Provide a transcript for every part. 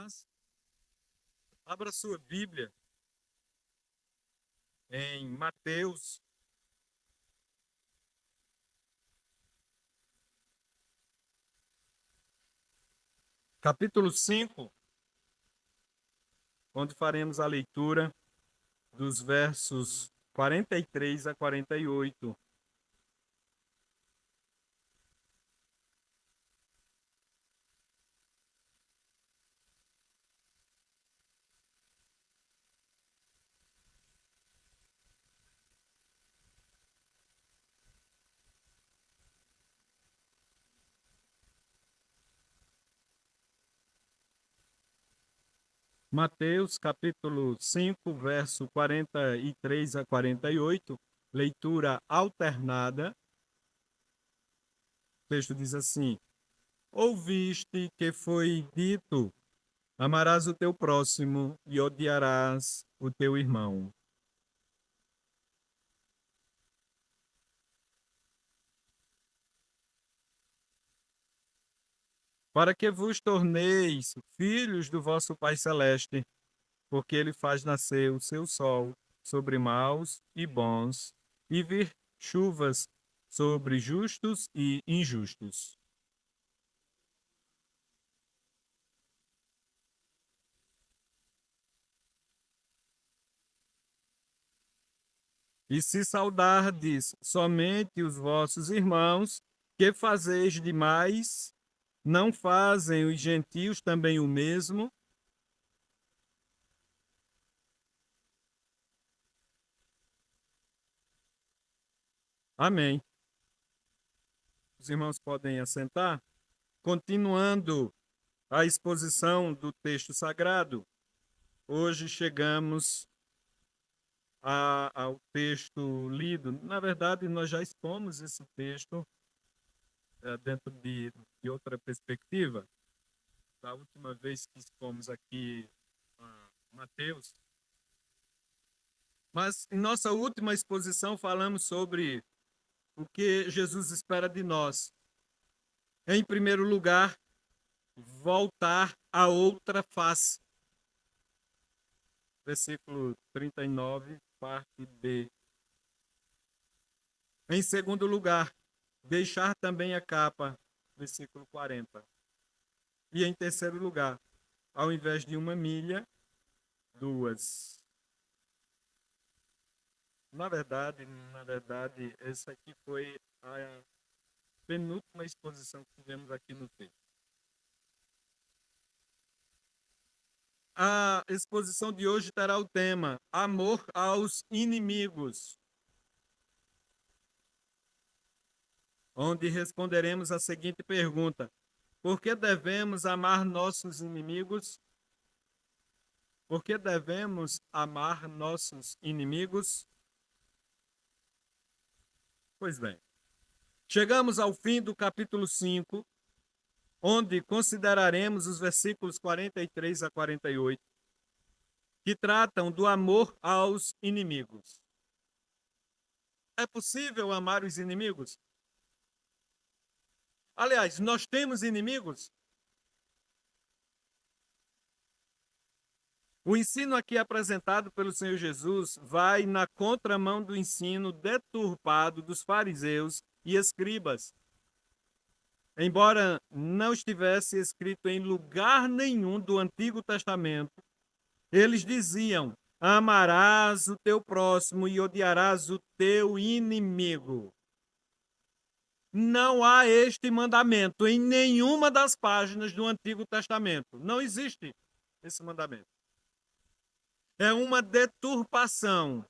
paz. Abra sua Bíblia em Mateus, capítulo 5, onde faremos a leitura dos versos 43 a 48. Mateus, capítulo 5, verso 43 a 48, leitura alternada. O texto diz assim: Ouviste que foi dito: amarás o teu próximo e odiarás o teu irmão. Para que vos torneis filhos do vosso Pai Celeste, porque ele faz nascer o seu sol sobre maus e bons, e vir chuvas sobre justos e injustos. E se saudardes somente os vossos irmãos, que fazeis demais? Não fazem os gentios também o mesmo? Amém. Os irmãos podem assentar. Continuando a exposição do texto sagrado, hoje chegamos ao texto lido. Na verdade, nós já expomos esse texto dentro de outra perspectiva. Da última vez que expomos aqui Mateus. Mas em nossa última exposição falamos sobre o que Jesus espera de nós. Em primeiro lugar, voltar à outra face. Versículo 39, parte B. Em segundo lugar, deixar também a capa, versículo 40. E em terceiro lugar, ao invés de uma milha, duas. Na verdade, essa aqui foi a penúltima exposição que tivemos aqui no texto. A exposição de hoje terá o tema Amor aos inimigos, onde responderemos a seguinte pergunta: por que devemos amar nossos inimigos? Por que devemos amar nossos inimigos? Pois bem, chegamos ao fim do capítulo 5, onde consideraremos os versículos 43 a 48, que tratam do amor aos inimigos. É possível amar os inimigos? Aliás, nós temos inimigos? O ensino aqui apresentado pelo Senhor Jesus vai na contramão do ensino deturpado dos fariseus e escribas. Embora não estivesse escrito em lugar nenhum do Antigo Testamento, eles diziam: amarás o teu próximo e odiarás o teu inimigo. Não há este mandamento em nenhuma das páginas do Antigo Testamento. Não existe esse mandamento. É uma deturpação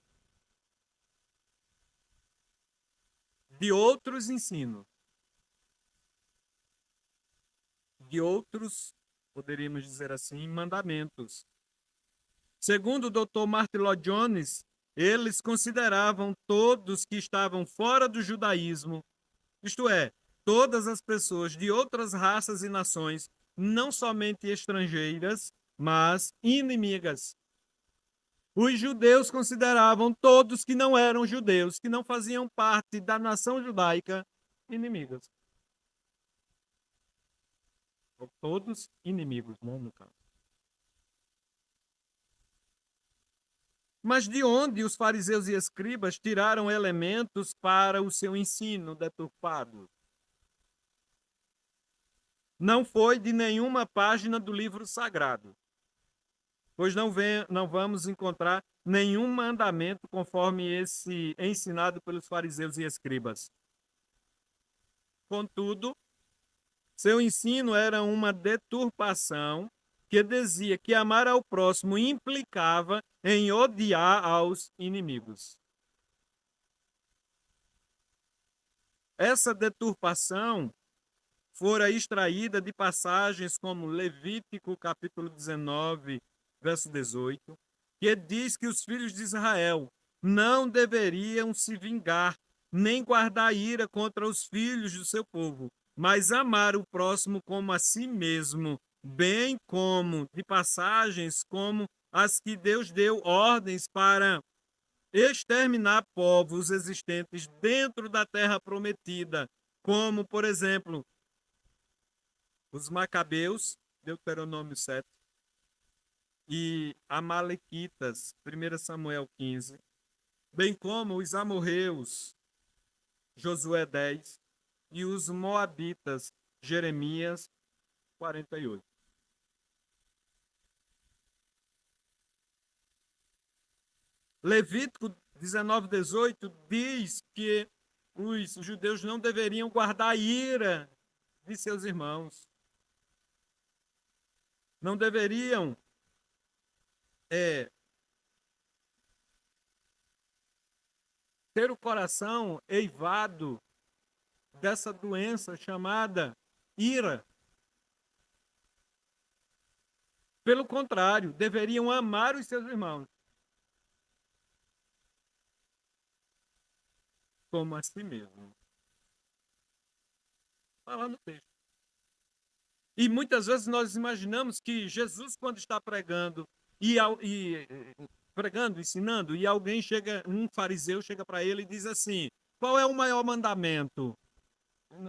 de outros ensinos, de outros, poderíamos dizer assim, mandamentos. Segundo o Dr. Martin Lloyd Jones, eles consideravam todos que estavam fora do judaísmo, isto é, todas as pessoas de outras raças e nações, não somente estrangeiras, mas inimigas. Os judeus consideravam todos que não eram judeus, que não faziam parte da nação judaica, inimigas. Todos inimigos, né, no caso. Mas de onde os fariseus e escribas tiraram elementos para o seu ensino deturpado? Não foi de nenhuma página do livro sagrado, pois não vamos encontrar nenhum mandamento conforme esse ensinado pelos fariseus e escribas. Contudo, seu ensino era uma deturpação que dizia que amar ao próximo implicava em odiar aos inimigos. Essa deturpação fora extraída de passagens como Levítico, capítulo 19, verso 18, que diz que os filhos de Israel não deveriam se vingar, nem guardar ira contra os filhos do seu povo, mas amar o próximo como a si mesmo, bem como de passagens como as que Deus deu ordens para exterminar povos existentes dentro da terra prometida, como, por exemplo, os Macabeus, Deuteronômio 7, e Amalequitas, 1 Samuel 15, bem como os amorreus, Josué 10, e os moabitas, Jeremias 48. Levítico 19, 18 diz que os judeus não deveriam guardar a ira de seus irmãos. Não deveriam ter o coração eivado dessa doença chamada ira. Pelo contrário, deveriam amar os seus irmãos como a si mesmo. Está lá no texto. E muitas vezes nós imaginamos que Jesus, quando está pregando pregando, ensinando, e alguém chega, um fariseu chega para ele e diz assim: qual é o maior mandamento?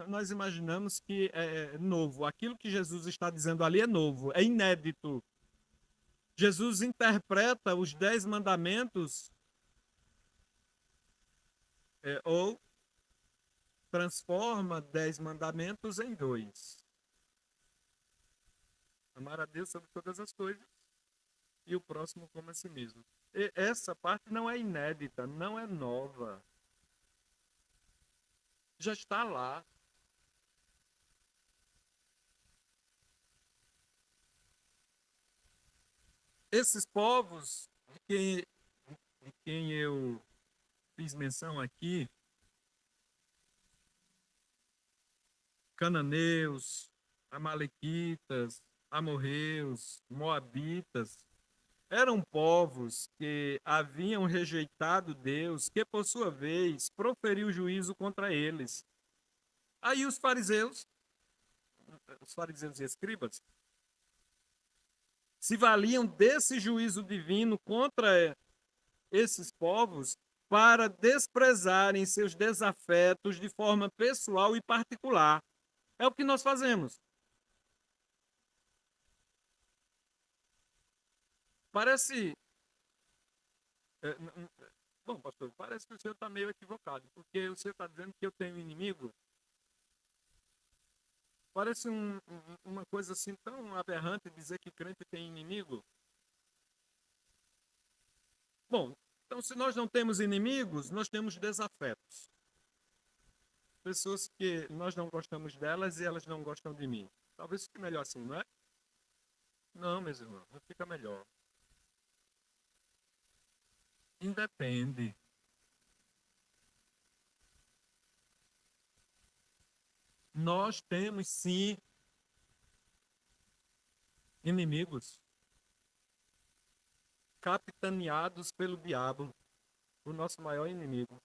Nós imaginamos que é novo. Aquilo que Jesus está dizendo ali é novo, é inédito. Jesus interpreta os 10 mandamentos ou transforma 10 mandamentos em 2. Amar a Deus sobre todas as coisas e o próximo como a si mesmo. E essa parte não é inédita, não é nova. Já está lá. Esses povos de quem eu fiz menção aqui, cananeus, amalequitas, amorreus, moabitas, eram povos que haviam rejeitado Deus, que por sua vez proferiu juízo contra eles. Aí os fariseus e escribas, se valiam desse juízo divino contra esses povos para desprezarem seus desafetos de forma pessoal e particular. É o que nós fazemos. Parece. Bom, pastor, parece que o senhor está meio equivocado, porque o senhor está dizendo que eu tenho inimigo. Parece uma coisa assim tão aberrante dizer que crente tem inimigo. Bom, então se nós não temos inimigos, nós temos desafetos. Pessoas que nós não gostamos delas e elas não gostam de mim. Talvez fique melhor assim, não é? Não, meus irmãos, não fica melhor. Independe. Nós temos sim inimigos capitaneados pelo diabo, o nosso maior inimigo.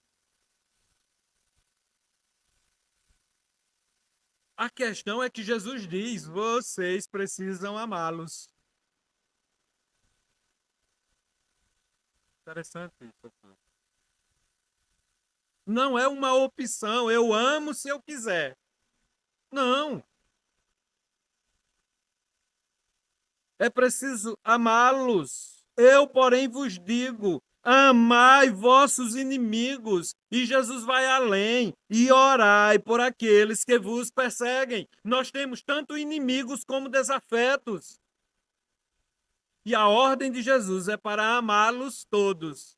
A questão é que Jesus diz: vocês precisam amá-los. Interessante isso aqui. Não é uma opção, eu amo se eu quiser. Não. É preciso amá-los. Eu, porém, vos digo: Amai vossos inimigos. E Jesus vai além. E orai por aqueles que vos perseguem. Nós temos tanto inimigos como desafetos. E a ordem de Jesus é para amá-los todos.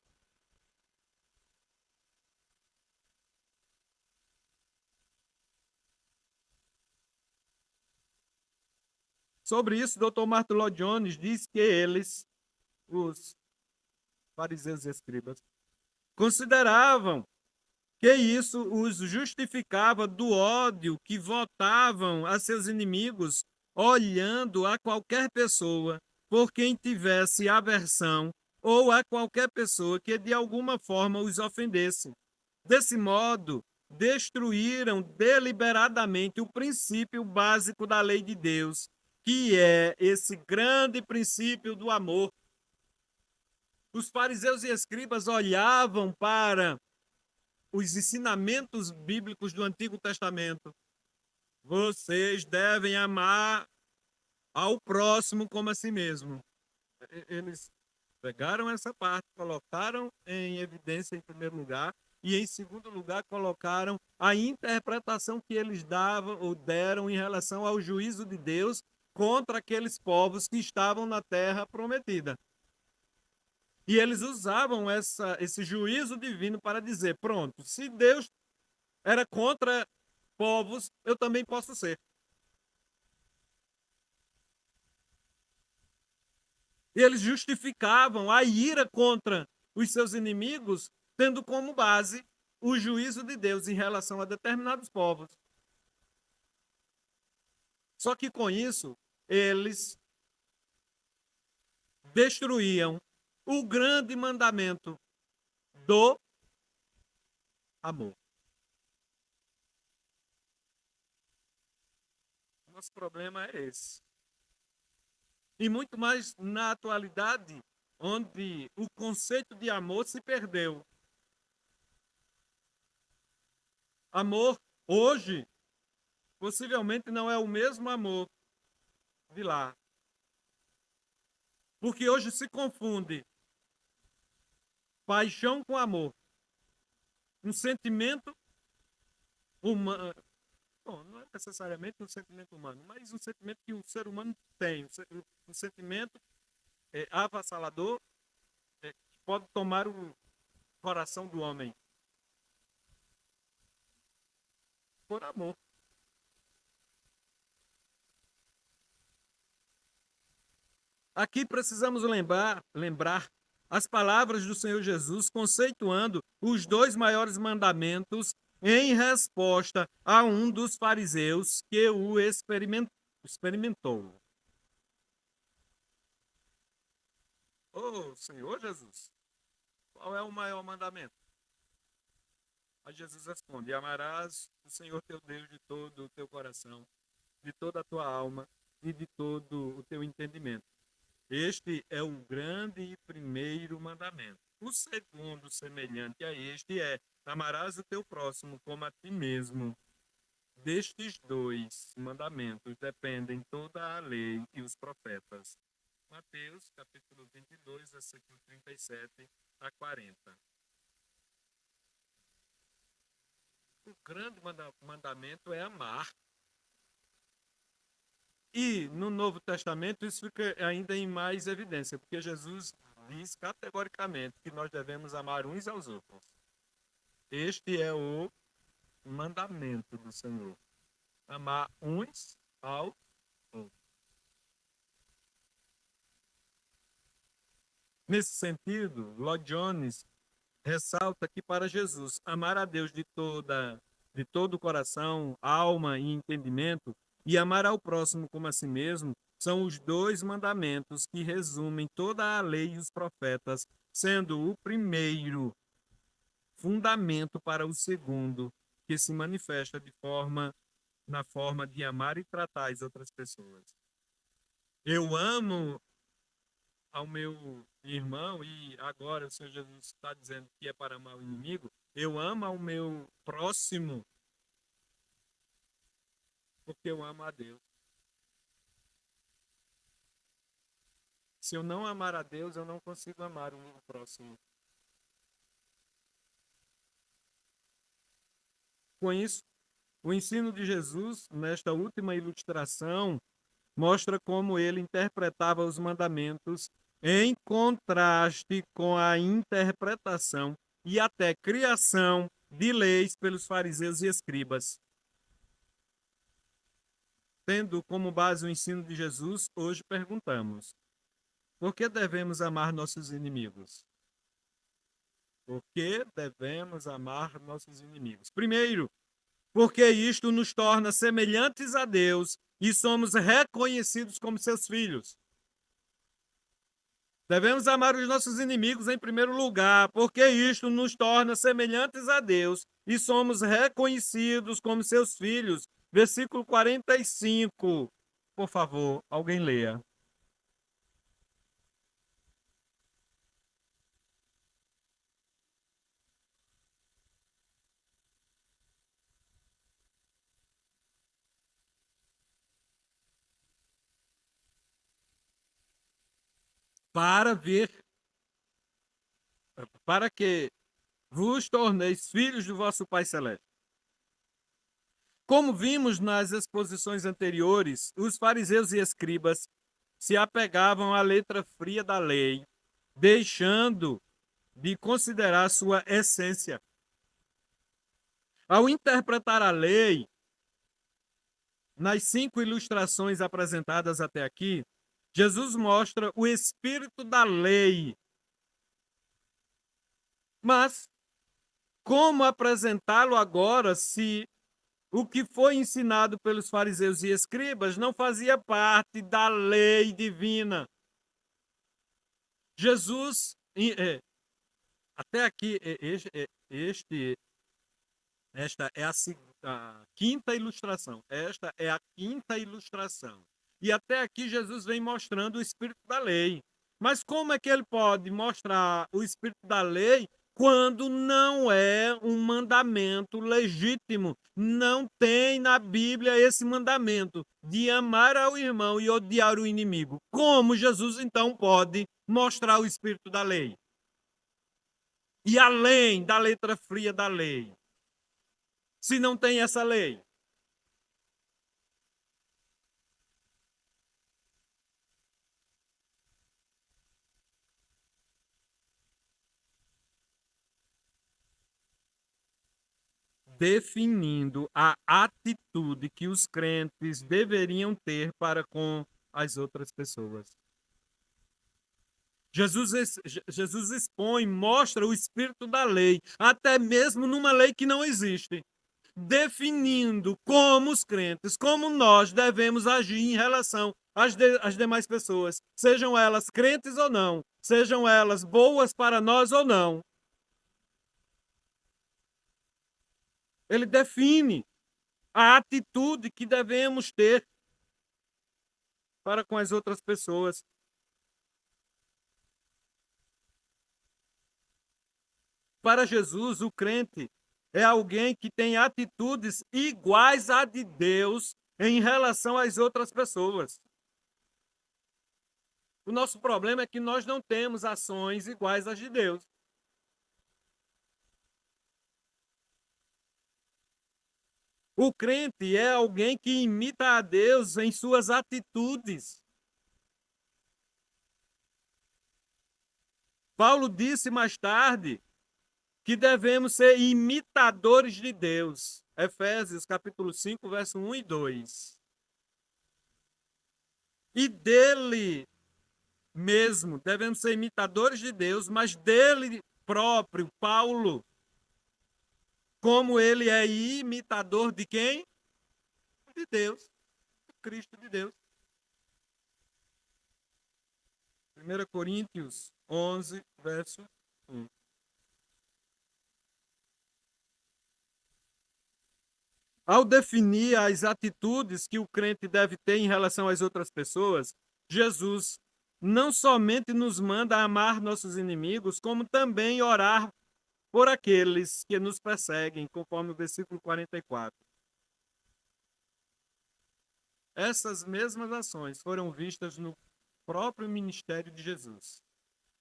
Sobre isso, Dr. Martin Lloyd Jones diz que eles, os fariseus e escribas, consideravam que isso os justificava do ódio que votavam a seus inimigos, olhando a qualquer pessoa por quem tivesse aversão ou a qualquer pessoa que de alguma forma os ofendesse. Desse modo, destruíram deliberadamente o princípio básico da lei de Deus, que é esse grande princípio do amor. Os fariseus e escribas olhavam para os ensinamentos bíblicos do Antigo Testamento. Vocês devem amar ao próximo como a si mesmo. Eles pegaram essa parte, colocaram em evidência em primeiro lugar, e em segundo lugar colocaram a interpretação que eles davam ou deram em relação ao juízo de Deus contra aqueles povos que estavam na terra prometida. E eles usavam esse juízo divino para dizer: pronto, se Deus era contra povos, eu também posso ser. E eles justificavam a ira contra os seus inimigos, tendo como base o juízo de Deus em relação a determinados povos. Só que com isso, eles destruíam o grande mandamento do amor. Nosso problema é esse. E muito mais na atualidade, onde o conceito de amor se perdeu. Amor, hoje, possivelmente não é o mesmo amor de lá. Porque hoje se confunde paixão com amor. Um sentimento humano. Bom, não é necessariamente um sentimento humano, mas um sentimento que o ser humano tem. Um sentimento avassalador que pode tomar o coração do homem. Por amor. Aqui precisamos lembrar as palavras do Senhor Jesus, conceituando os dois maiores mandamentos em resposta a um dos fariseus que o experimentou. Senhor Jesus, qual é o maior mandamento? Aí Jesus responde: amarás o Senhor teu Deus de todo o teu coração, de toda a tua alma e de todo o teu entendimento. Este é o grande e primeiro mandamento. O segundo, semelhante a este, é: amarás o teu próximo como a ti mesmo. Destes dois mandamentos dependem toda a lei e os profetas. Mateus, capítulo 22, versículo 37 a 40. O grande mandamento é amar. E no Novo Testamento isso fica ainda em mais evidência, porque Jesus diz categoricamente que nós devemos amar uns aos outros. Este é o mandamento do Senhor. Amar uns aos outros. Nesse sentido, Lloyd Jones ressalta que para Jesus, amar a Deus de todo o coração, alma e entendimento, e amar ao próximo como a si mesmo, são os dois mandamentos que resumem toda a lei e os profetas, sendo o primeiro fundamento para o segundo, que se manifesta na forma de amar e tratar as outras pessoas. Eu amo ao meu irmão, e agora o Senhor Jesus está dizendo que é para amar o inimigo, eu amo ao meu próximo porque eu amo a Deus. Se eu não amar a Deus, eu não consigo amar o próximo. Com isso, o ensino de Jesus, nesta última ilustração, mostra como ele interpretava os mandamentos em contraste com a interpretação e até criação de leis pelos fariseus e escribas. Tendo como base o ensino de Jesus, hoje perguntamos: por que devemos amar nossos inimigos? Por que devemos amar nossos inimigos? Primeiro, porque isto nos torna semelhantes a Deus e somos reconhecidos como seus filhos. Devemos amar os nossos inimigos em primeiro lugar, porque isto nos torna semelhantes a Deus e somos reconhecidos como seus filhos. Versículo 45. Por favor, alguém leia. Para ver, para que vos torneis filhos do vosso Pai Celeste. Como vimos nas exposições anteriores, os fariseus e escribas se apegavam à letra fria da lei, deixando de considerar sua essência. Ao interpretar a lei, nas 5 ilustrações apresentadas até aqui, Jesus mostra o espírito da lei. Mas como apresentá-lo agora se o que foi ensinado pelos fariseus e escribas não fazia parte da lei divina? Jesus, até aqui, esta é a quinta ilustração. Esta é a quinta ilustração. E até aqui Jesus vem mostrando o espírito da lei. Mas como é que ele pode mostrar o espírito da lei quando não é um mandamento legítimo? Não tem na Bíblia esse mandamento de amar ao irmão e odiar o inimigo. Como Jesus então pode mostrar o espírito da lei? E além da letra fria da lei, se não tem essa lei? Definindo a atitude que os crentes deveriam ter para com as outras pessoas. Jesus expõe, mostra o espírito da lei, até mesmo numa lei que não existe, definindo como os crentes, como nós devemos agir em relação às demais pessoas, sejam elas crentes ou não, sejam elas boas para nós ou não. Ele define a atitude que devemos ter para com as outras pessoas. Para Jesus, o crente é alguém que tem atitudes iguais à de Deus em relação às outras pessoas. O nosso problema é que nós não temos ações iguais às de Deus. O crente é alguém que imita a Deus em suas atitudes. Paulo disse mais tarde que devemos ser imitadores de Deus. Efésios capítulo 5, verso 1 e 2. E dele mesmo, devemos ser imitadores de Deus, mas dele próprio, Paulo, como ele é imitador de quem? De Deus, de Cristo de Deus. 1 Coríntios 11, verso 1. Ao definir as atitudes que o crente deve ter em relação às outras pessoas, Jesus não somente nos manda amar nossos inimigos, como também orar por aqueles que nos perseguem, conforme o versículo 44. Essas mesmas ações foram vistas no próprio ministério de Jesus.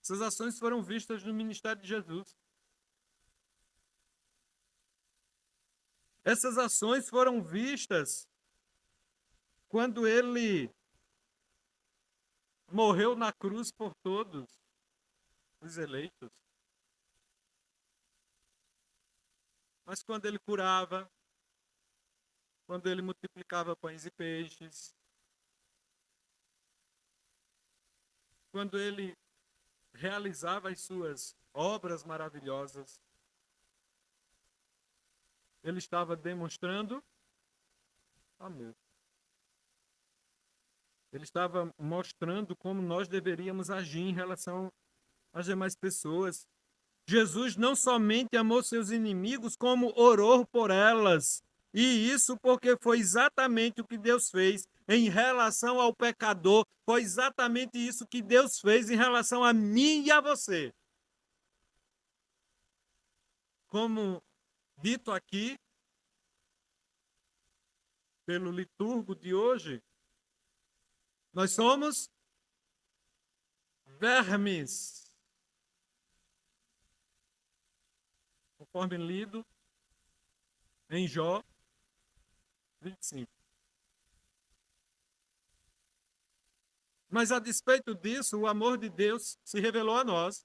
Essas ações foram vistas no ministério de Jesus. Essas ações foram vistas quando ele morreu na cruz por todos os eleitos. Mas quando ele curava, quando ele multiplicava pães e peixes, quando ele realizava as suas obras maravilhosas, ele estava demonstrando amor. Ele estava mostrando como nós deveríamos agir em relação às demais pessoas. Jesus não somente amou seus inimigos, como orou por elas. E isso porque foi exatamente o que Deus fez em relação ao pecador. Foi exatamente isso que Deus fez em relação a mim e a você. Como dito aqui pelo liturgo de hoje, nós somos vermes, conforme lido em Jó 25. Mas a despeito disso, o amor de Deus se revelou a nós.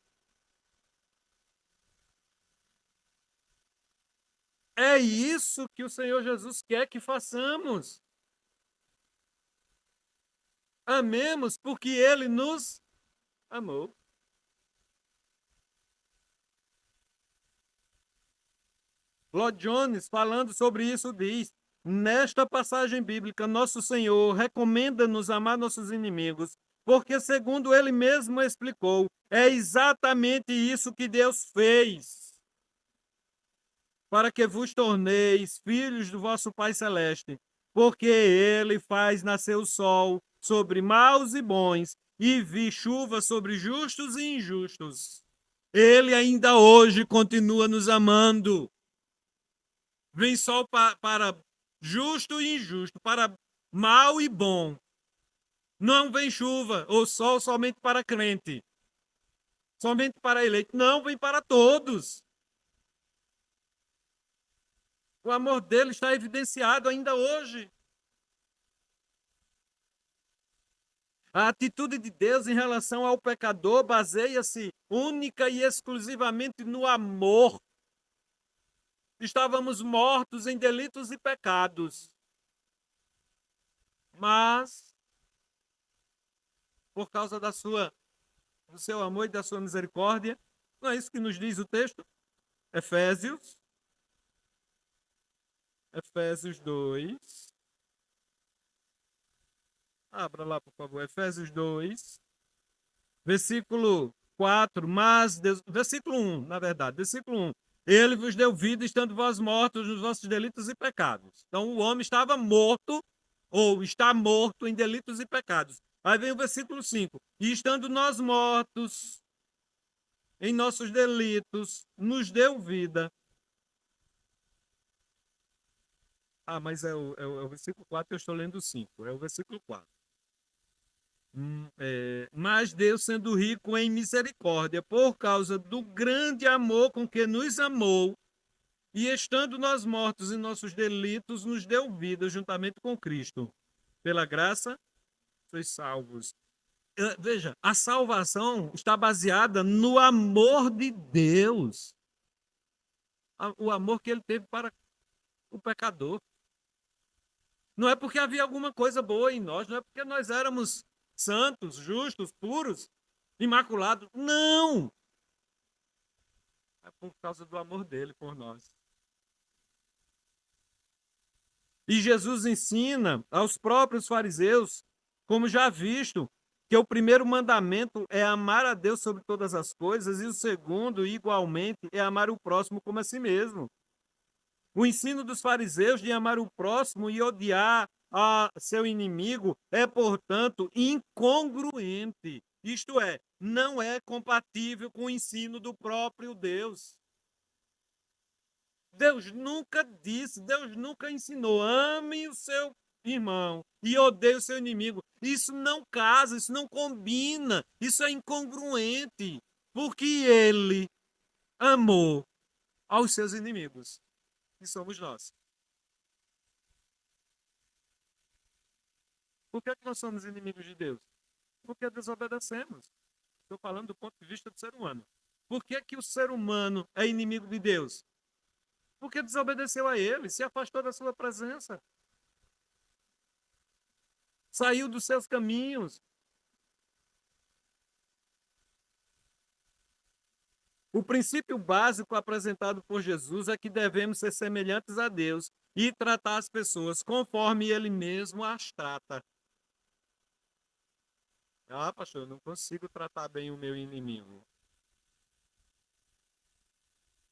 É isso que o Senhor Jesus quer que façamos. Amemos porque Ele nos amou. Lloyd Jones, falando sobre isso, diz: nesta passagem bíblica, nosso Senhor recomenda-nos amar nossos inimigos, porque, segundo Ele mesmo explicou, é exatamente isso que Deus fez, para que vos torneis filhos do vosso Pai Celeste, porque Ele faz nascer o sol sobre maus e bons, e vi chuva sobre justos e injustos. Ele ainda hoje continua nos amando. Vem sol para justo e injusto, para mal e bom. Não vem chuva ou sol somente para crente, somente para eleito. Não, vem para todos. O amor dele está evidenciado ainda hoje. A atitude de Deus em relação ao pecador baseia-se única e exclusivamente no amor. Estávamos mortos em delitos e pecados, mas por causa do seu amor e da sua misericórdia, não é isso que nos diz o texto? Efésios 2. Abra lá, por favor. Efésios 2, versículo 4. Mas Deus, versículo 1, na verdade. Versículo 1. Ele vos deu vida, estando vós mortos nos vossos delitos e pecados. Então, o homem estava morto, ou está morto em delitos e pecados. Aí vem o versículo 5. E estando nós mortos em nossos delitos, nos deu vida. Ah, mas é o versículo 4 que eu estou lendo o 5. É o versículo 4. Mas Deus, sendo rico em misericórdia, por causa do grande amor com que nos amou, e estando nós mortos em nossos delitos, nos deu vida juntamente com Cristo. Pela graça, sois salvos. Veja, a salvação está baseada no amor de Deus. O amor que ele teve para o pecador. Não é porque havia alguma coisa boa em nós, não é porque nós éramos santos, justos, puros, imaculados. Não! É por causa do amor dele por nós. E Jesus ensina aos próprios fariseus, como já visto, que o primeiro mandamento é amar a Deus sobre todas as coisas, e o segundo, igualmente, é amar o próximo como a si mesmo. O ensino dos fariseus de amar o próximo e odiar a seu inimigo é, portanto, incongruente. Isto é, não é compatível com o ensino do próprio Deus. Deus nunca disse, Deus nunca ensinou, ame o seu irmão e odeie o seu inimigo. Isso não casa, isso não combina, isso é incongruente, porque ele amou aos seus inimigos, que somos nós. Por que nós somos inimigos de Deus? Porque desobedecemos. Estou falando do ponto de vista do ser humano. Por que o ser humano é inimigo de Deus? Porque desobedeceu a ele, se afastou da sua presença, saiu dos seus caminhos. O princípio básico apresentado por Jesus é que devemos ser semelhantes a Deus e tratar as pessoas conforme ele mesmo as trata. Ah, pastor, eu não consigo tratar bem o meu inimigo.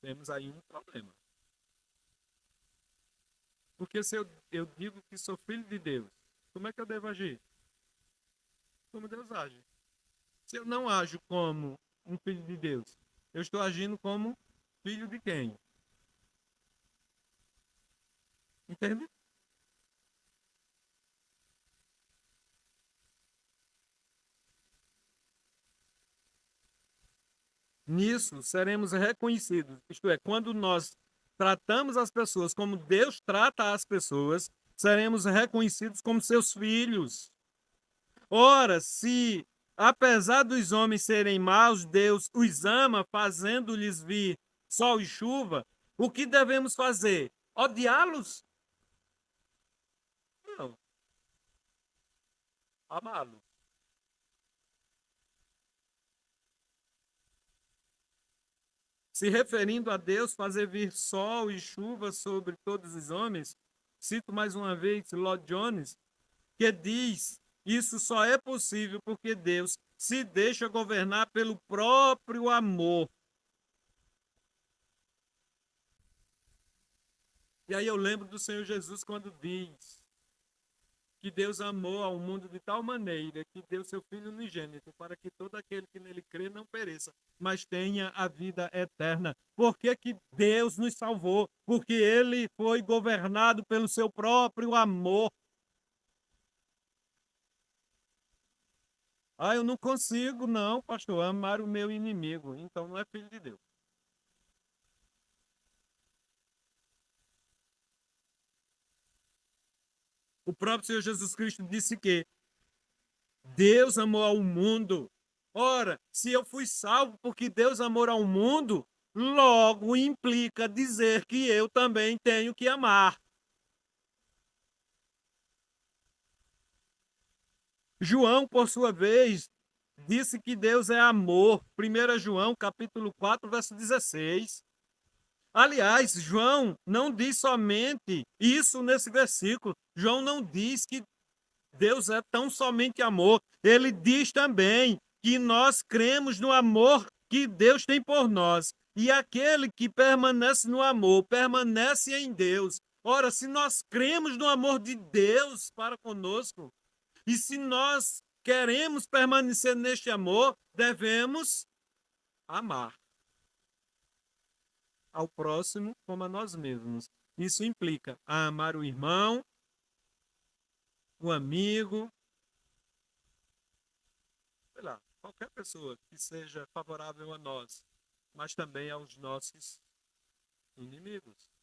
Temos aí um problema. Porque se eu digo que sou filho de Deus, como é que eu devo agir? Como Deus age. Se eu não ajo como um filho de Deus, eu estou agindo como filho de quem? Entende? Nisso seremos reconhecidos. Isto é, quando nós tratamos as pessoas como Deus trata as pessoas, seremos reconhecidos como seus filhos. Ora, se apesar dos homens serem maus, Deus os ama, fazendo-lhes vir sol e chuva, o que devemos fazer? Odiá-los? Não, amá-los. Se referindo a Deus fazer vir sol e chuva sobre todos os homens, cito mais uma vez Lloyd Jones, que diz: isso só é possível porque Deus se deixa governar pelo próprio amor. E aí eu lembro do Senhor Jesus quando diz que Deus amou ao mundo de tal maneira que deu seu Filho unigênito para que todo aquele que nele crê não pereça, mas tenha a vida eterna. Por que que Deus nos salvou? Porque ele foi governado pelo seu próprio amor. Ah, eu não consigo, não, pastor, amar o meu inimigo. Então não é filho de Deus. O próprio Senhor Jesus Cristo disse que Deus amou ao mundo. Ora, se eu fui salvo porque Deus amou ao mundo, logo implica dizer que eu também tenho que amar. João, por sua vez, disse que Deus é amor. 1 João, capítulo 4, verso 16. Aliás, João não diz somente isso nesse versículo. João não diz que Deus é tão somente amor. Ele diz também que nós cremos no amor que Deus tem por nós. E aquele que permanece no amor, permanece em Deus. Ora, se nós cremos no amor de Deus para conosco, e se nós queremos permanecer neste amor, devemos amar ao próximo como a nós mesmos. Isso implica amar o irmão, o amigo, sei lá, qualquer pessoa que seja favorável a nós, mas também aos nossos inimigos.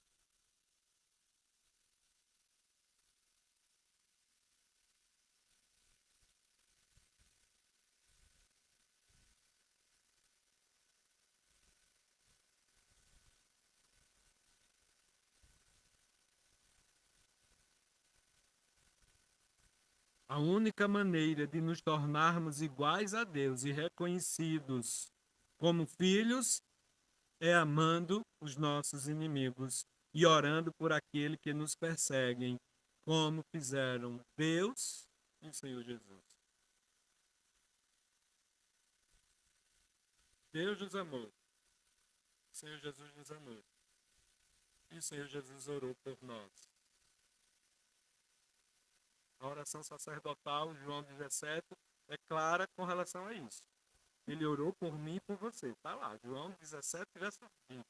A única maneira de nos tornarmos iguais a Deus e reconhecidos como filhos é amando os nossos inimigos e orando por aquele que nos perseguem, como fizeram Deus e o Senhor Jesus. Deus nos amou, o Senhor Jesus nos amou, e o Senhor Jesus orou por nós. A oração sacerdotal, João 17, é clara com relação a isso. Ele orou por mim e por você. Está lá, João 17, verso 20.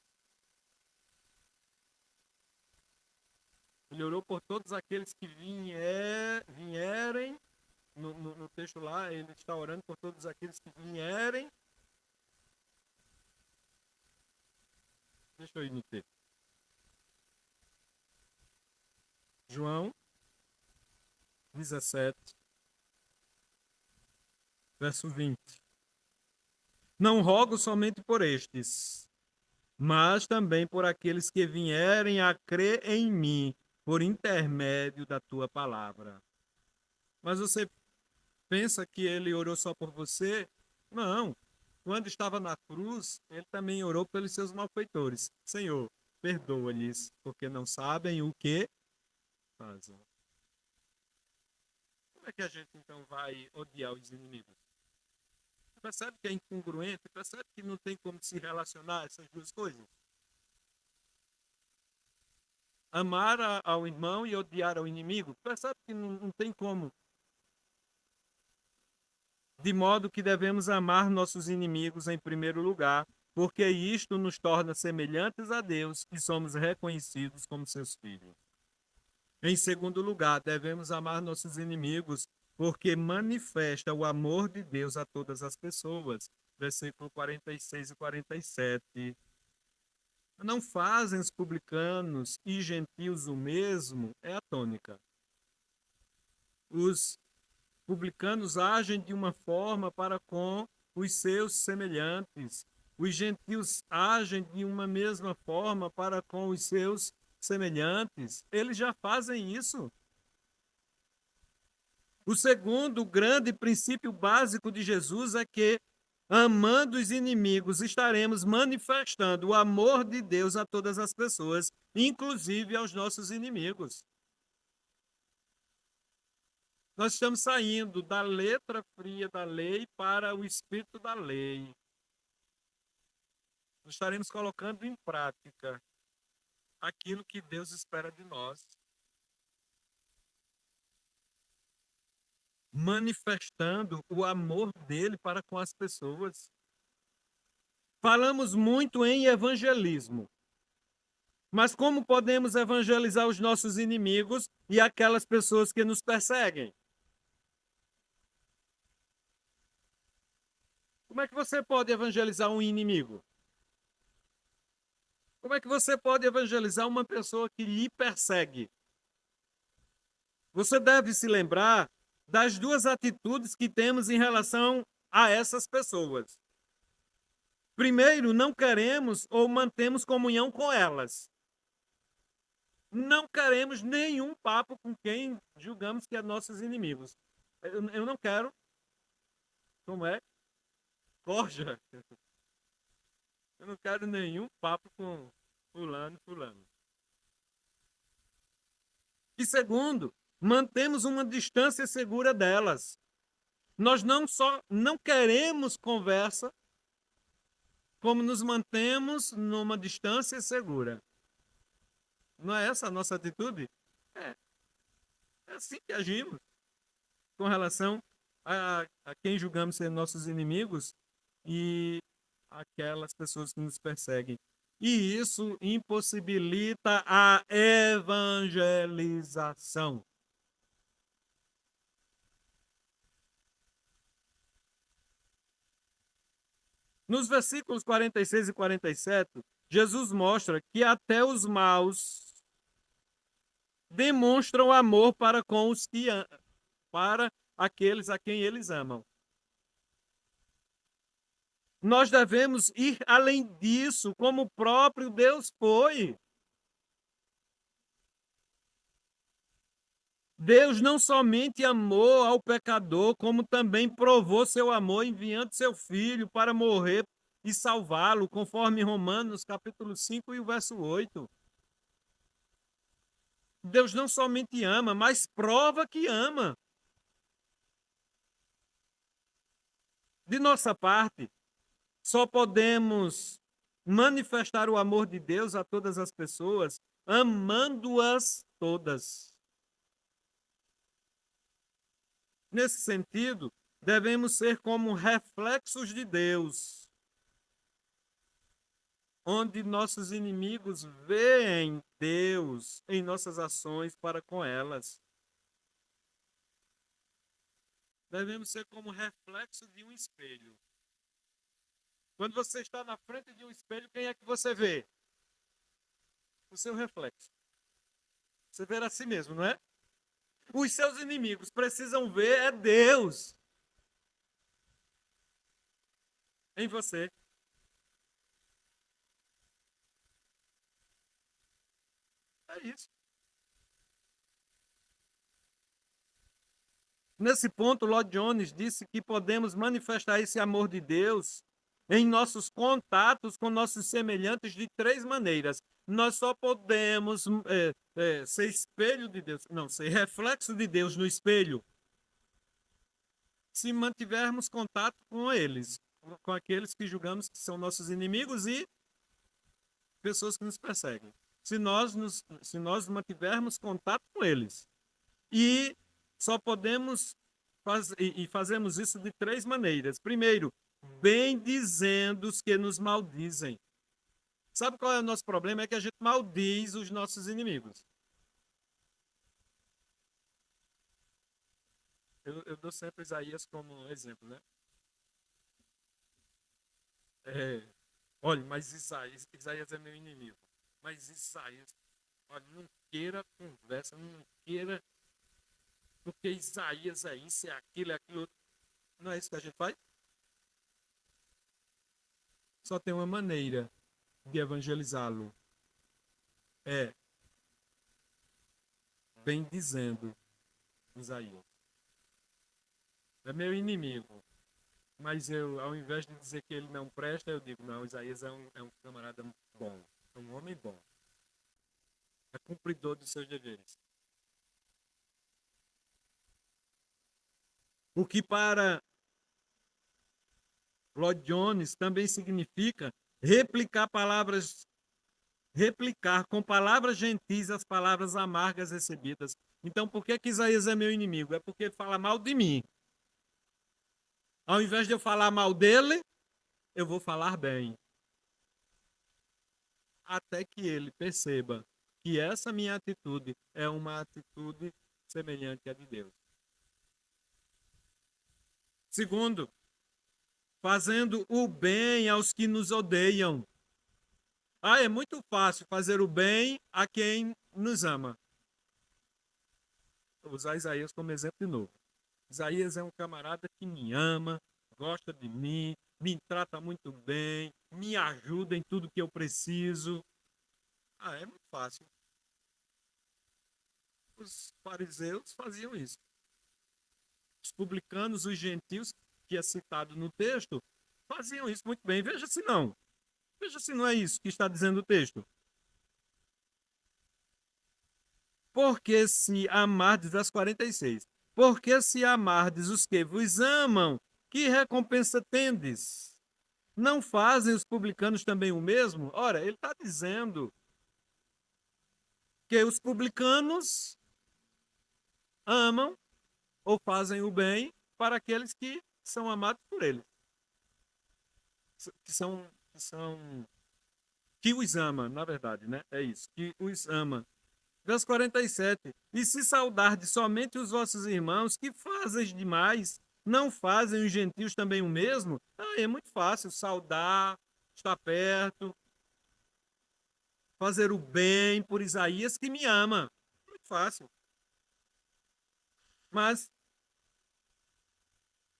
Ele orou por todos aqueles que vierem. No texto lá, ele está orando por todos aqueles que vierem. Deixa eu ir no texto. João 17. Verso 20. Não rogo somente por estes, mas também por aqueles que vierem a crer em mim, por intermédio da tua palavra. Mas você pensa que ele orou só por você? Não. Quando estava na cruz, ele também orou pelos seus malfeitores. Senhor, perdoa-lhes, porque não sabem o que fazem. Como é que a gente então vai odiar os inimigos? Percebe que é incongruente? Percebe que não tem como se relacionar essas duas coisas? Amar ao irmão e odiar ao inimigo? Percebe que não tem como. De modo que devemos amar nossos inimigos em primeiro lugar, porque isto nos torna semelhantes a Deus e somos reconhecidos como seus filhos. Em segundo lugar, devemos amar nossos inimigos, porque manifesta o amor de Deus a todas as pessoas. Versículo 46 e 47. Não fazem os publicanos e gentios o mesmo? É a tônica. Os publicanos agem de uma forma para com os seus semelhantes. Os gentios agem de uma mesma forma para com os seus semelhantes. Eles já fazem isso. O segundo grande princípio básico de Jesus é que, amando os inimigos, estaremos manifestando o amor de Deus a todas as pessoas, inclusive aos nossos inimigos. Nós estamos saindo da letra fria da lei para o espírito da lei. Nós estaremos colocando em prática aquilo que Deus espera de nós. Manifestando o amor dele para com as pessoas. Falamos muito em evangelismo. Mas como podemos evangelizar os nossos inimigos e aquelas pessoas que nos perseguem? Como é que você pode evangelizar um inimigo? Como é que você pode evangelizar uma pessoa que lhe persegue? Você deve se lembrar das duas atitudes que temos em relação a essas pessoas. Primeiro, não queremos ou mantemos comunhão com elas. Não queremos nenhum papo com quem julgamos que é nossos inimigos. Eu não quero. Como é? Corja. Eu não quero nenhum papo com fulano, fulano. E segundo, mantemos uma distância segura delas. Nós não só não queremos conversa, como nos mantemos numa distância segura. Não é essa a nossa atitude? É, é assim que agimos com relação a quem julgamos ser nossos inimigos e aquelas pessoas que nos perseguem. E isso impossibilita a evangelização. Nos versículos 46 e 47, Jesus mostra que até os maus demonstram amor para com os que para aqueles a quem eles amam. Nós devemos ir além disso, como o próprio Deus foi. Deus não somente amou ao pecador, como também provou seu amor enviando seu filho para morrer e salvá-lo, conforme Romanos capítulo 5 e o verso 8. Deus não somente ama, mas prova que ama. De nossa parte, só podemos manifestar o amor de Deus a todas as pessoas, amando-as todas. Nesse sentido, devemos ser como reflexos de Deus, onde nossos inimigos veem Deus em nossas ações para com elas. Devemos ser como reflexo de um espelho. Quando você está na frente de um espelho, quem é que você vê? O seu reflexo. Você vê a si mesmo, não é? Os seus inimigos precisam ver é Deus. em você. É isso. Nesse ponto, Lloyd Jones disse que podemos manifestar esse amor de Deus em nossos contatos com nossos semelhantes de três maneiras. Nós só podemos ser espelho de Deus, não, ser reflexo de Deus no espelho, se mantivermos contato com eles, com aqueles que julgamos que são nossos inimigos e pessoas que nos perseguem. Se nós mantivermos contato com eles. E só podemos fazemos isso de três maneiras. Primeiro, bem dizendo os que nos maldizem. Sabe qual é o nosso problema? É que a gente maldiz os nossos inimigos. Eu dou sempre Isaías como exemplo, né? É, olha, mas Isaías é meu inimigo. Mas Isaías, olha, não queira conversa, não queira, porque Isaías é isso, é aquilo, é aquilo. Não é isso que a gente faz? Só tem uma maneira de evangelizá-lo. É bem dizendo Isaías. É meu inimigo. Mas eu, ao invés de dizer que ele não presta, eu digo, não, Isaías é um camarada bom. É um homem bom. É cumpridor dos seus deveres. O que para Lloyd Jones também significa replicar com palavras gentis as palavras amargas recebidas. Então, por que Isaías é meu inimigo? É porque ele fala mal de mim. Ao invés de eu falar mal dele, eu vou falar bem. Até que ele perceba que essa minha atitude é uma atitude semelhante à de Deus. Segundo, fazendo o bem aos que nos odeiam. É muito fácil fazer o bem a quem nos ama. Vou usar Isaías como exemplo de novo. Isaías é um camarada que me ama, gosta de mim, me trata muito bem, me ajuda em tudo que eu preciso. É muito fácil. Os fariseus faziam isso. Os publicanos, os gentios, que é citado no texto, faziam isso muito bem. Veja se não. Veja se não é isso que está dizendo o texto. Porque se amardes, verso 46, porque se amardes os que vos amam, que recompensa tendes? Não fazem os publicanos também o mesmo? Ora, ele está dizendo que os publicanos amam ou fazem o bem para aqueles que são amados por ele, que os ama, na verdade, né? É isso, que os ama. Verso 47. E se saudardes somente os vossos irmãos, que fazes demais? Não fazem os gentios também o mesmo? É muito fácil saudar, estar perto, fazer o bem por Isaías que me ama. Muito fácil. Mas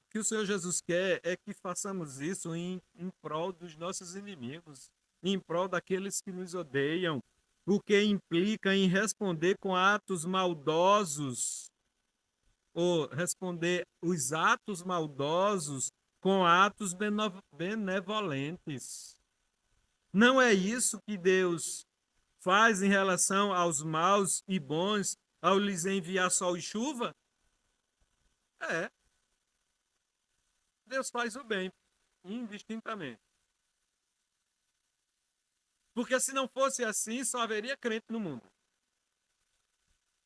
o que o Senhor Jesus quer é que façamos isso em prol dos nossos inimigos, em prol daqueles que nos odeiam, o que implica em responder com atos maldosos, ou responder os atos maldosos com atos benevolentes. Não é isso que Deus faz em relação aos maus e bons ao lhes enviar sol e chuva? É, Deus faz o bem, indistintamente. Porque se não fosse assim, só haveria crente no mundo.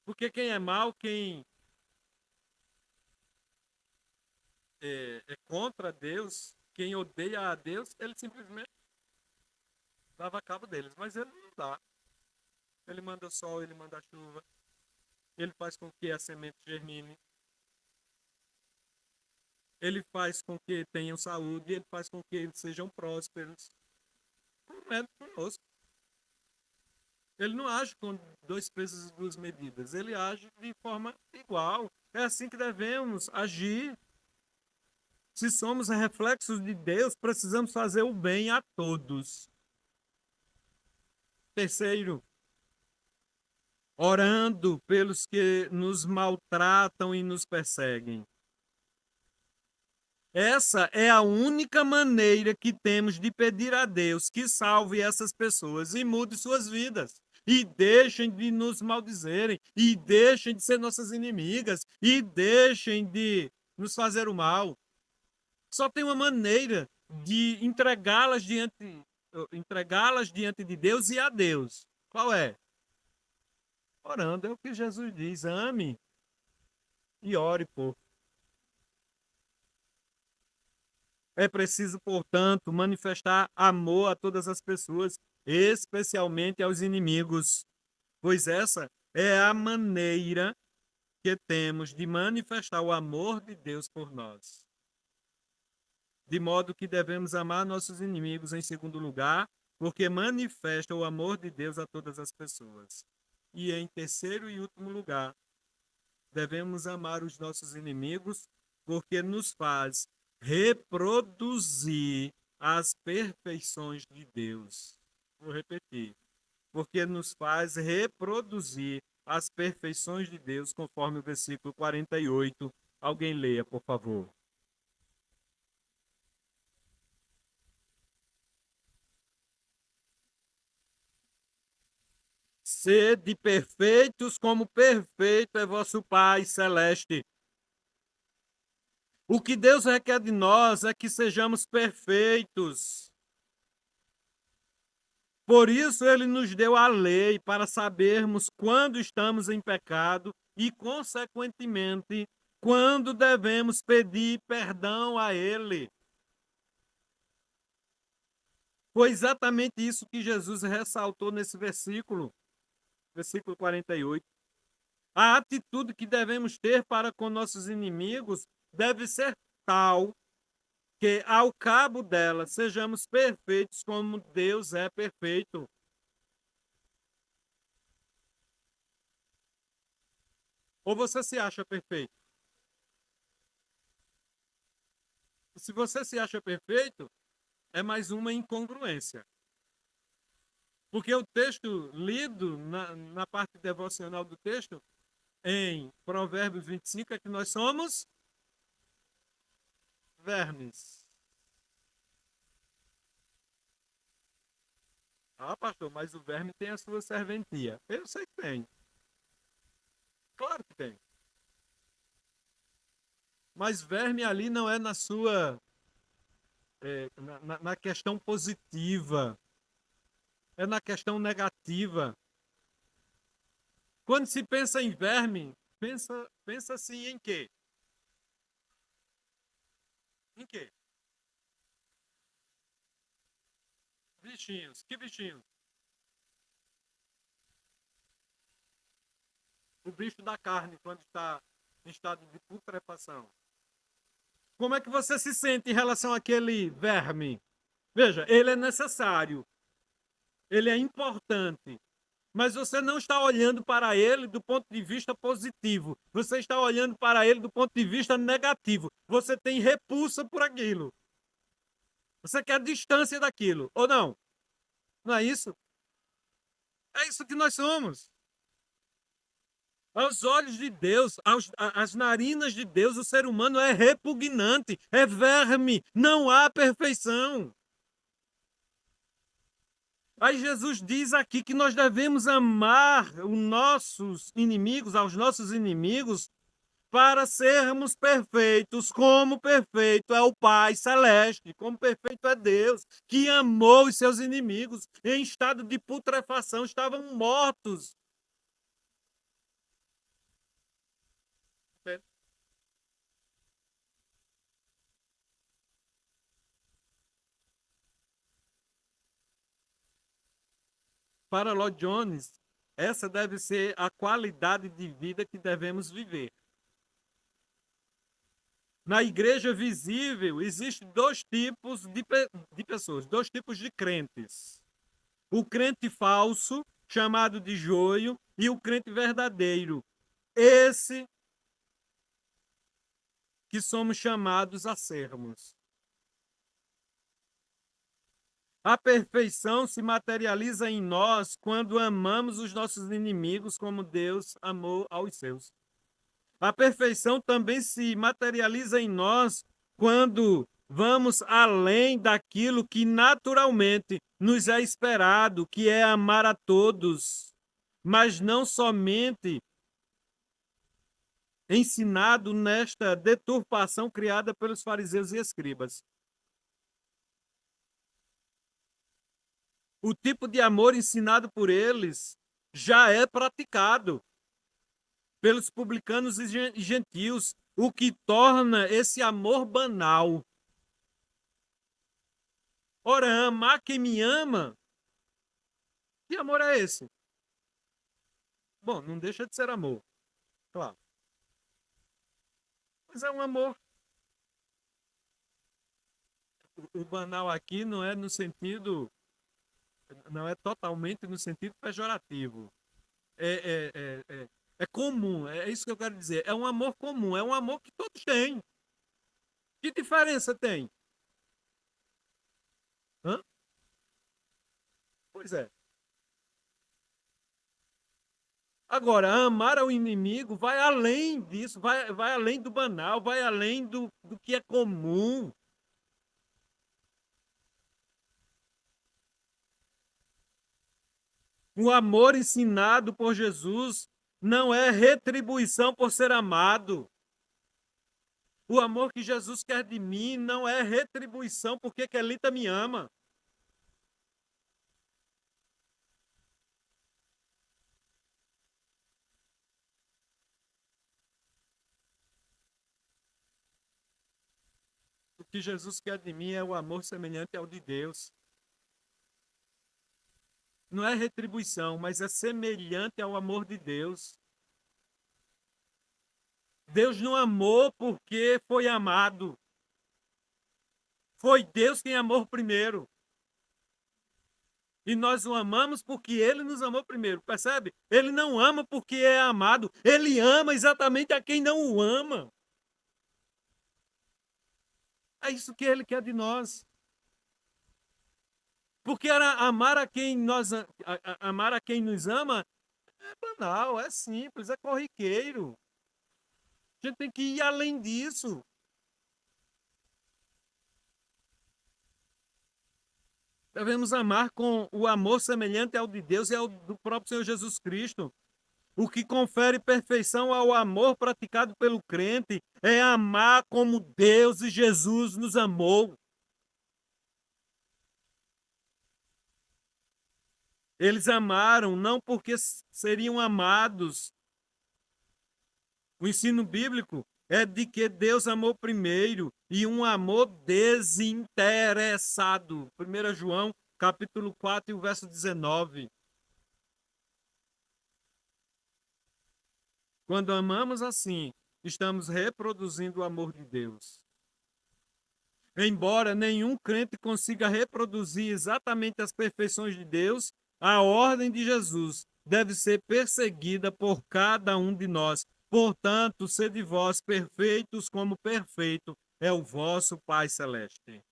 Porque quem é mau, quem é contra Deus, quem odeia a Deus, ele simplesmente dava cabo deles. Mas ele não dá. Ele manda sol, ele manda chuva, ele faz com que a semente germine, ele faz com que tenham saúde, ele faz com que eles sejam prósperos. Não é conosco. Ele não age com dois pesos e duas medidas, ele age de forma igual. É assim que devemos agir. Se somos reflexos de Deus, precisamos fazer o bem a todos. Terceiro, orando pelos que nos maltratam e nos perseguem. Essa é a única maneira que temos de pedir a Deus que salve essas pessoas e mude suas vidas. E deixem de nos maldizerem, e deixem de ser nossas inimigas, e deixem de nos fazer o mal. Só tem uma maneira de entregá-las diante de Deus e a Deus. Qual é? Orando, é o que Jesus diz, ame e ore por. É preciso, portanto, manifestar amor a todas as pessoas, especialmente aos inimigos, pois essa é a maneira que temos de manifestar o amor de Deus por nós. De modo que devemos amar nossos inimigos em segundo lugar, porque manifesta o amor de Deus a todas as pessoas. E em terceiro e último lugar, devemos amar os nossos inimigos, porque nos faz reproduzir as perfeições de Deus. Vou repetir. Porque nos faz reproduzir as perfeições de Deus, conforme o versículo 48. Alguém leia, por favor. Sede perfeitos como perfeito é vosso Pai celeste. O que Deus requer de nós é que sejamos perfeitos. Por isso ele nos deu a lei para sabermos quando estamos em pecado e, consequentemente, quando devemos pedir perdão a ele. Foi exatamente isso que Jesus ressaltou nesse versículo 48. A atitude que devemos ter para com nossos inimigos deve ser tal que, ao cabo dela, sejamos perfeitos como Deus é perfeito. Ou você se acha perfeito? Se você se acha perfeito, é mais uma incongruência. Porque o texto lido na parte devocional do texto, em Provérbios 25, é que nós somos vermes. Ah, pastor, mas o verme tem a sua serventia. Eu sei que tem. Claro que tem. Mas verme ali não é na sua. Na questão positiva. É na questão negativa. Quando se pensa em verme, pensa-se em quê? Em quê? Bichinhos. Que bichinhos? O bicho da carne, quando está em estado de putrefação. Como é que você se sente em relação àquele verme? Veja, ele é necessário, ele é importante, mas você não está olhando para ele do ponto de vista positivo, você está olhando para ele do ponto de vista negativo. Você tem repulsa por aquilo. Você quer distância daquilo, ou não? Não é isso? É isso que nós somos. Aos olhos de Deus, às narinas de Deus, o ser humano é repugnante, é verme, não há perfeição. Aí Jesus diz aqui que nós devemos amar os nossos inimigos, aos nossos inimigos, para sermos perfeitos, como perfeito é o Pai Celeste, como perfeito é Deus, que amou os seus inimigos em estado de putrefação, estavam mortos. Para Lloyd Jones, essa deve ser a qualidade de vida que devemos viver. Na igreja visível, existem dois tipos de pessoas, dois tipos de crentes. O crente falso, chamado de joio, e o crente verdadeiro. Esse que somos chamados a sermos. A perfeição se materializa em nós quando amamos os nossos inimigos como Deus amou aos seus. A perfeição também se materializa em nós quando vamos além daquilo que naturalmente nos é esperado, que é amar a todos, mas não somente ensinado nesta deturpação criada pelos fariseus e escribas. O tipo de amor ensinado por eles já é praticado pelos publicanos e gentios, o que torna esse amor banal. Ora, amar quem me ama, que amor é esse? Bom, não deixa de ser amor, claro. Mas é um amor. O banal aqui não é no sentido, não é totalmente no sentido pejorativo. É comum, é isso que eu quero dizer. É um amor comum, é um amor que todos têm. Que diferença tem? Hã? Pois é. Agora, amar ao inimigo vai além disso, vai além do banal, vai além do que é comum. O amor ensinado por Jesus não é retribuição por ser amado. O amor que Jesus quer de mim não é retribuição porque Kelita me ama. O que Jesus quer de mim é o amor semelhante ao de Deus. Não é retribuição, mas é semelhante ao amor de Deus. Deus não amou porque foi amado. Foi Deus quem amou primeiro. E nós o amamos porque ele nos amou primeiro, percebe? Ele não ama porque é amado, ele ama exatamente a quem não o ama. É isso que ele quer de nós. Porque amar a quem amar a quem nos ama é banal, é simples, é corriqueiro. A gente tem que ir além disso. Devemos amar com o amor semelhante ao de Deus e ao do próprio Senhor Jesus Cristo. O que confere perfeição ao amor praticado pelo crente é amar como Deus e Jesus nos amou. Eles amaram não porque seriam amados. O ensino bíblico é de que Deus amou primeiro e um amor desinteressado. 1 João, capítulo 4, e o verso 19. Quando amamos assim, estamos reproduzindo o amor de Deus. Embora nenhum crente consiga reproduzir exatamente as perfeições de Deus, a ordem de Jesus deve ser perseguida por cada um de nós. Portanto, sede vós perfeitos como perfeito é o vosso Pai Celeste.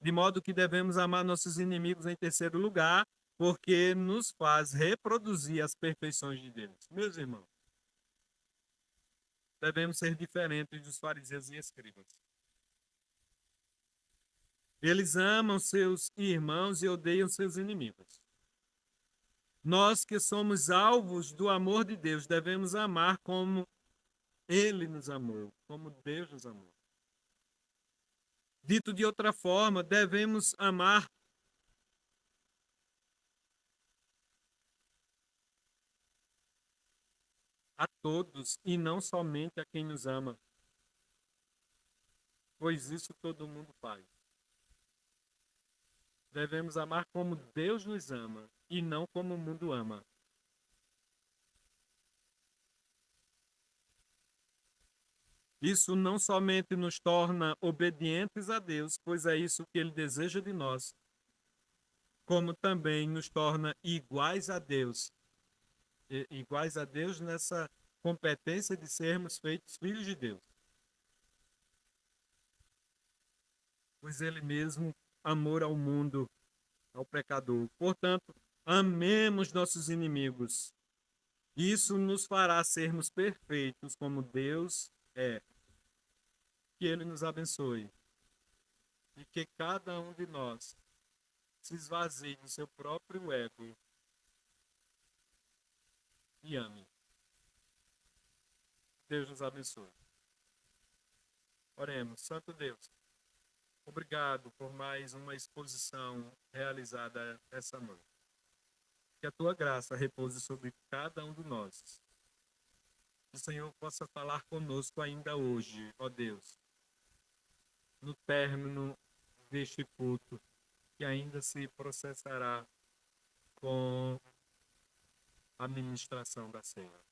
De modo que devemos amar nossos inimigos em terceiro lugar, porque nos faz reproduzir as perfeições de Deus. Meus irmãos, devemos ser diferentes dos fariseus e escribas. Eles amam seus irmãos e odeiam seus inimigos. Nós que somos alvos do amor de Deus, devemos amar como Ele nos amou, como Deus nos amou. Dito de outra forma, devemos amar a todos e não somente a quem nos ama, pois isso todo mundo faz. Devemos amar como Deus nos ama e não como o mundo ama. Isso não somente nos torna obedientes a Deus, pois é isso que Ele deseja de nós, como também nos torna iguais a Deus. Iguais a Deus nessa competência de sermos feitos filhos de Deus. pois ele mesmo amou ao mundo, ao pecador. Portanto, amemos nossos inimigos. Isso nos fará sermos perfeitos como Deus é. Que ele nos abençoe e que cada um de nós se esvazie do seu próprio ego e ame. Deus nos abençoe. Oremos. Santo Deus, obrigado por mais uma exposição realizada essa noite. Que a tua graça repouse sobre cada um de nós. Que o Senhor possa falar conosco ainda hoje, ó Deus, no término deste culto, que ainda se processará com a ministração da ceia.